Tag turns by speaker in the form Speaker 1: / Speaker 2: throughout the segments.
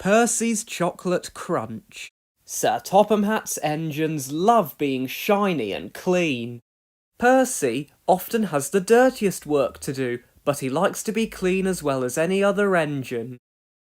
Speaker 1: Percy's Chocolate Crunch. Sir Topham Hatt's engines love being shiny and clean. Percy often has the dirtiest work to do, but he likes to be clean as well as any other engine.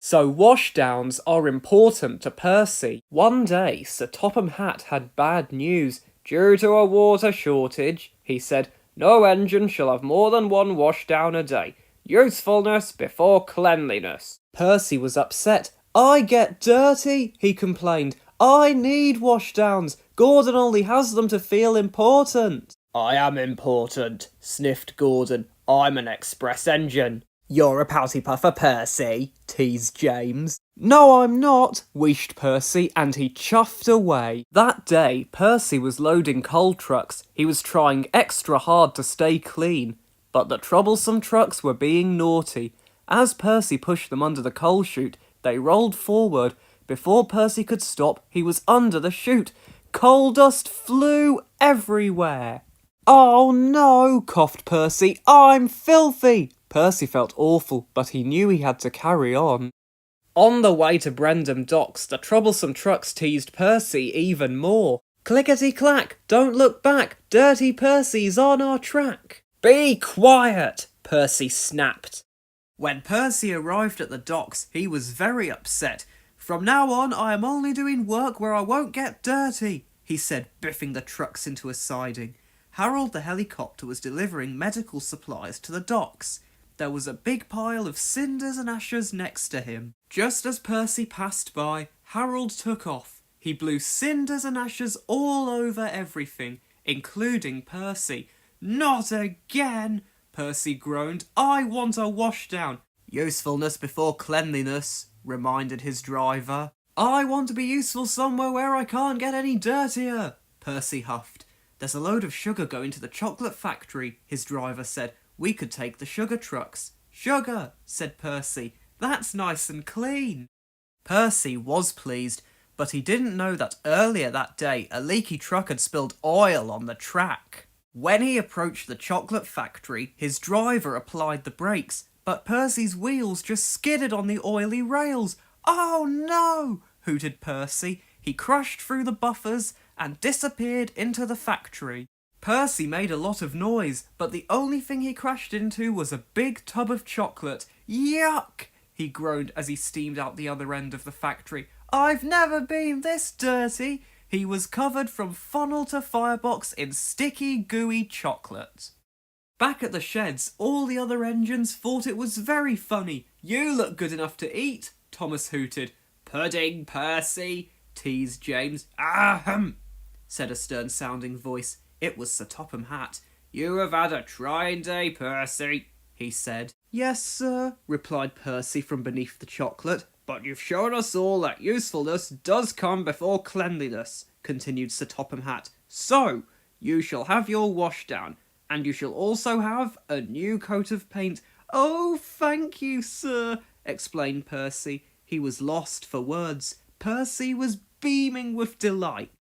Speaker 1: So washdowns are important to Percy. One day, Sir Topham Hatt had bad news. Due to a water shortage, he said, no engine shall have more than one washdown a day. Usefulness before cleanliness. Percy was upset. I get dirty, he complained. I need washdowns. Gordon only has them to feel important. I am important, sniffed Gordon. I'm an express engine. You're a pouty puffer, Percy, teased James. No, I'm not, wheezed Percy, and he chuffed away. That day, Percy was loading coal trucks. He was trying extra hard to stay clean. But the troublesome trucks were being naughty. As Percy pushed them under the coal chute, they rolled forward. Before Percy could stop, he was under the chute. Coal dust flew everywhere. Oh no, coughed Percy. I'm filthy. Percy felt awful, but he knew he had to carry on. On the way to Brendam Docks, the troublesome trucks teased Percy even more. Clickety-clack, don't look back, Dirty Percy's on our track. Be quiet, Percy snapped. When Percy arrived at the docks, he was very upset. From now on, I am only doing work where I won't get dirty, he said, biffing the trucks into a siding. Harold the helicopter was delivering medical supplies to the docks. There was a big pile of cinders and ashes next to him. Just as Percy passed by, Harold took off. He blew cinders and ashes all over everything, including Percy. Not again, Percy groaned. I want a washdown. Usefulness before cleanliness, reminded his driver. I want to be useful somewhere where I can't get any dirtier, Percy huffed. There's a load of sugar going to the chocolate factory, his driver said. We could take the sugar trucks. Sugar, said Percy. That's nice and clean. Percy was pleased, but he didn't know that earlier that day a leaky truck had spilled oil on the track. When he approached the chocolate factory, his driver applied the brakes, but Percy's wheels just skidded on the oily rails. Oh no, hooted Percy. He crashed through the buffers and disappeared into the factory. Percy made a lot of noise, but the only thing he crashed into was a big tub of chocolate. Yuck! He groaned as he steamed out the other end of the factory. I've never been this dirty. He was covered from funnel to firebox in sticky, gooey chocolate. Back at the sheds, all the other engines thought it was very funny. You look good enough to eat, Thomas hooted. Pudding, Percy, teased James. Ahem, said a stern-sounding voice. It was Sir Topham Hatt. You have had a trying day, Percy, he said. Yes, sir, replied Percy from beneath the chocolate. But you've shown us all that usefulness does come before cleanliness, continued Sir Topham Hatt. So, you shall have your washdown, and you shall also have a new coat of paint. Oh, thank you, sir, explained Percy. He was lost for words. Percy was beaming with delight.